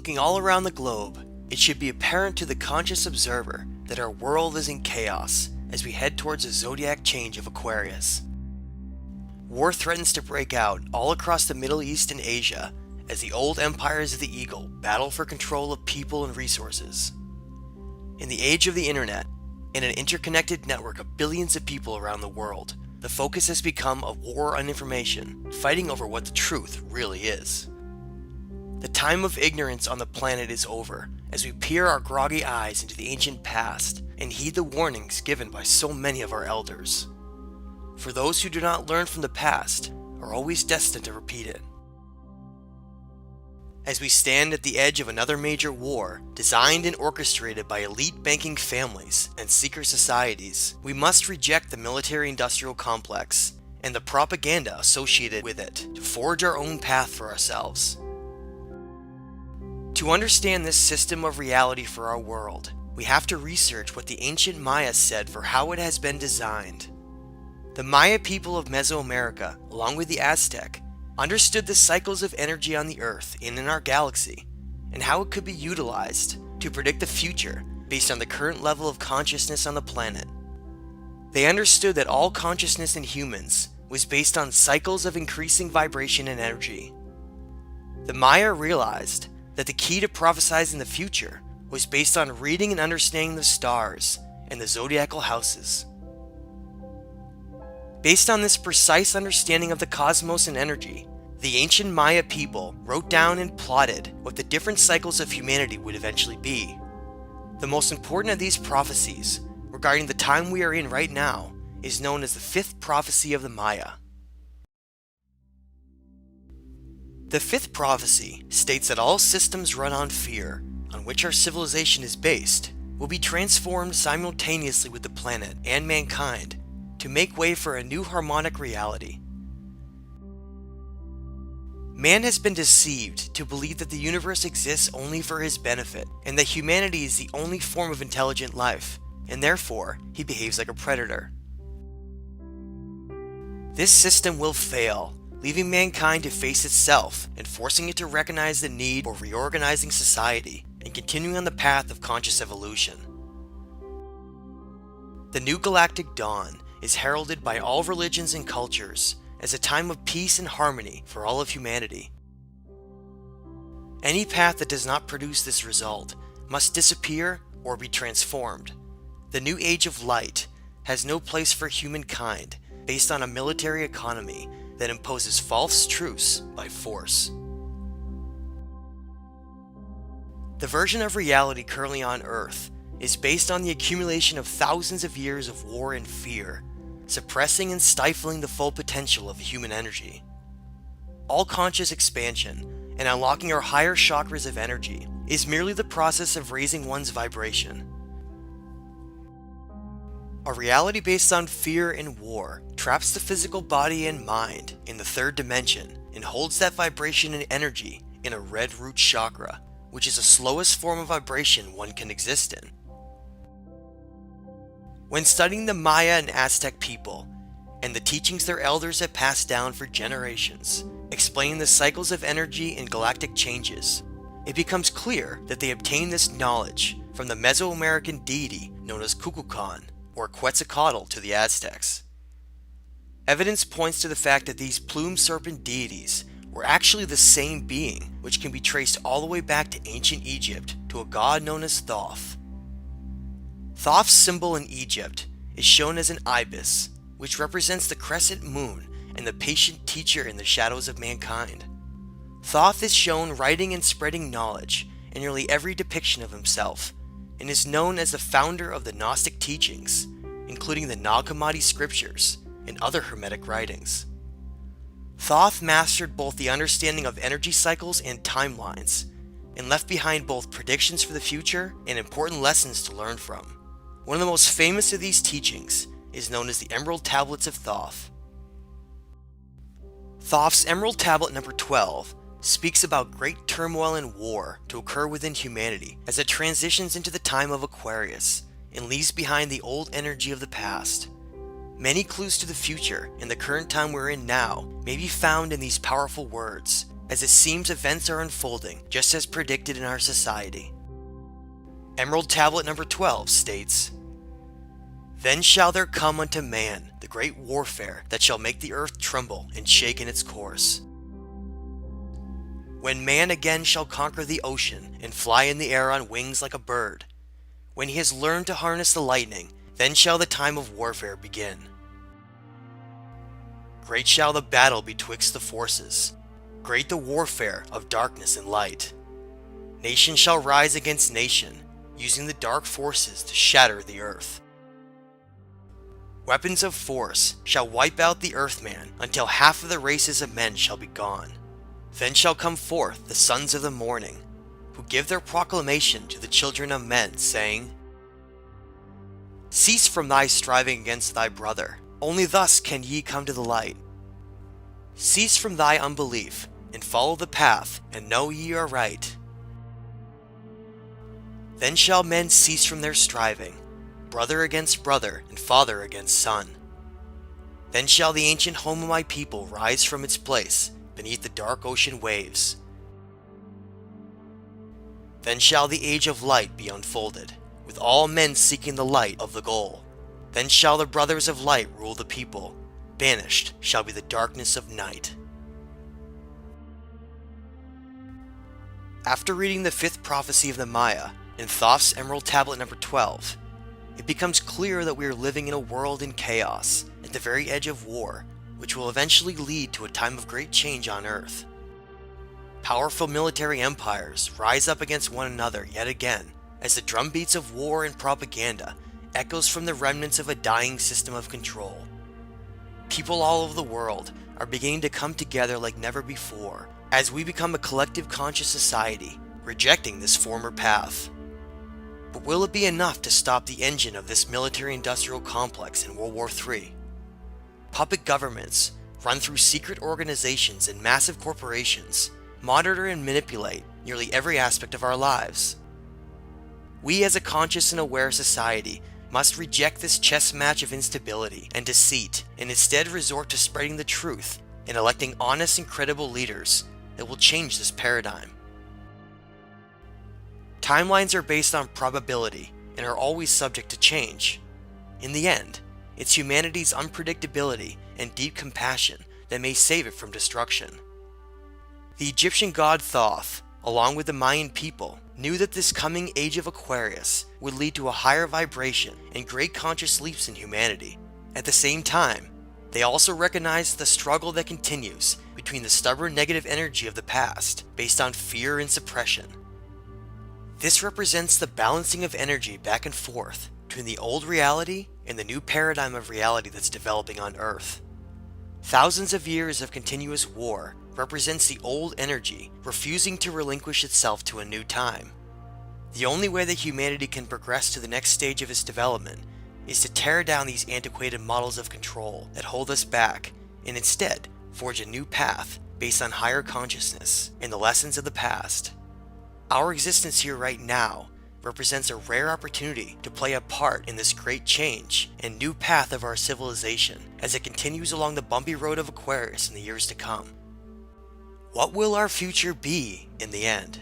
Looking all around the globe, it should be apparent to the conscious observer that our world is in chaos as we head towards a zodiac change of Aquarius. War threatens to break out all across the Middle East and Asia as the old empires of the Eagle battle for control of people and resources. In the age of the internet, in an interconnected network of billions of people around the world, the focus has become a war on information, fighting over what the truth really is. The time of ignorance on the planet is over as we peer our groggy eyes into the ancient past and heed the warnings given by so many of our elders. For those who do not learn from the past are always destined to repeat it. As we stand at the edge of another major war, designed and orchestrated by elite banking families and secret societies, we must reject the military-industrial complex and the propaganda associated with it to forge our own path for ourselves. To understand this system of reality for our world, we have to research what the ancient Maya said for how it has been designed. The Maya people of Mesoamerica, along with the Aztec, understood the cycles of energy on the Earth and in our galaxy, and how it could be utilized to predict the future based on the current level of consciousness on the planet. They understood that all consciousness in humans was based on cycles of increasing vibration and energy. The Maya realized that the key to prophesizing the future was based on reading and understanding the stars and the zodiacal houses. Based on this precise understanding of the cosmos and energy, the ancient Maya people wrote down and plotted what the different cycles of humanity would eventually be. The most important of these prophecies, regarding the time we are in right now, is known as the fifth prophecy of the Maya. The fifth prophecy states that all systems run on fear, on which our civilization is based, will be transformed simultaneously with the planet and mankind to make way for a new harmonic reality. Man has been deceived to believe that the universe exists only for his benefit, and that humanity is the only form of intelligent life, and therefore he behaves like a predator. This system will fail, leaving mankind to face itself and forcing it to recognize the need for reorganizing society and continuing on the path of conscious evolution. The new galactic dawn is heralded by all religions and cultures as a time of peace and harmony for all of humanity. Any path that does not produce this result must disappear or be transformed. The new age of light has no place for humankind based on a military economy that imposes false truths by force. The version of reality currently on Earth is based on the accumulation of thousands of years of war and fear, suppressing and stifling the full potential of human energy. All conscious expansion and unlocking our higher chakras of energy is merely the process of raising one's vibration. A reality based on fear and war traps the physical body and mind in the third dimension and holds that vibration and energy in a red root chakra, which is the slowest form of vibration one can exist in. When studying the Maya and Aztec people and the teachings their elders have passed down for generations, explaining the cycles of energy and galactic changes, it becomes clear that they obtained this knowledge from the Mesoamerican deity known as Kukulkan, or Quetzalcoatl to the Aztecs. Evidence points to the fact that these plumed serpent deities were actually the same being, which can be traced all the way back to ancient Egypt to a god known as Thoth. Thoth's symbol in Egypt is shown as an ibis, which represents the crescent moon and the patient teacher in the shadows of mankind. Thoth is shown writing and spreading knowledge in nearly every depiction of himself, and is known as the founder of the Gnostic teachings, including the Nag Hammadi scriptures and other Hermetic writings. Thoth mastered both the understanding of energy cycles and timelines, and left behind both predictions for the future and important lessons to learn from. One of the most famous of these teachings is known as the Emerald Tablets of Thoth. Thoth's Emerald Tablet number 12 speaks about great turmoil and war to occur within humanity as it transitions into the time of Aquarius and leaves behind the old energy of the past. Many clues to the future in the current time we're in now may be found in these powerful words, as it seems events are unfolding just as predicted in our society. Emerald Tablet number 12 states, "Then shall there come unto man the great warfare that shall make the earth tremble and shake in its course. When man again shall conquer the ocean and fly in the air on wings like a bird, when he has learned to harness the lightning, then shall the time of warfare begin. Great shall the battle betwixt the forces, great the warfare of darkness and light. Nation shall rise against nation, using the dark forces to shatter the earth. Weapons of force shall wipe out the earthman until half of the races of men shall be gone. Then shall come forth the sons of the morning, who give their proclamation to the children of men, saying, Cease from thy striving against thy brother, only thus can ye come to the light. Cease from thy unbelief, and follow the path, and know ye are right. Then shall men cease from their striving, brother against brother, and father against son. Then shall the ancient home of my people rise from its place beneath the dark ocean waves. Then shall the age of light be unfolded, with all men seeking the light of the goal. Then shall the brothers of light rule the people. Banished shall be the darkness of night." After reading the fifth prophecy of the Maya in Thoth's Emerald Tablet number 12, it becomes clear that we are living in a world in chaos, at the very edge of war, which will eventually lead to a time of great change on Earth. Powerful military empires rise up against one another yet again, as the drumbeats of war and propaganda echoes from the remnants of a dying system of control. People all over the world are beginning to come together like never before, as we become a collective conscious society, rejecting this former path. But will it be enough to stop the engine of this military-industrial complex in World War III? Puppet governments, run through secret organizations and massive corporations, monitor and manipulate nearly every aspect of our lives. We as a conscious and aware society must reject this chess match of instability and deceit and instead resort to spreading the truth and electing honest and credible leaders that will change this paradigm. Timelines are based on probability and are always subject to change. In the end, it's humanity's unpredictability and deep compassion that may save it from destruction. The Egyptian god Thoth, along with the Mayan people, knew that this coming age of Aquarius would lead to a higher vibration and great conscious leaps in humanity. At the same time, they also recognized the struggle that continues between the stubborn negative energy of the past based on fear and suppression. This represents the balancing of energy back and forth between the old reality and the new paradigm of reality that's developing on Earth. Thousands of years of continuous war represents the old energy refusing to relinquish itself to a new time. The only way that humanity can progress to the next stage of its development is to tear down these antiquated models of control that hold us back and instead forge a new path based on higher consciousness and the lessons of the past. Our existence here right now represents a rare opportunity to play a part in this great change and new path of our civilization as it continues along the bumpy road of Aquarius in the years to come. What will our future be in the end?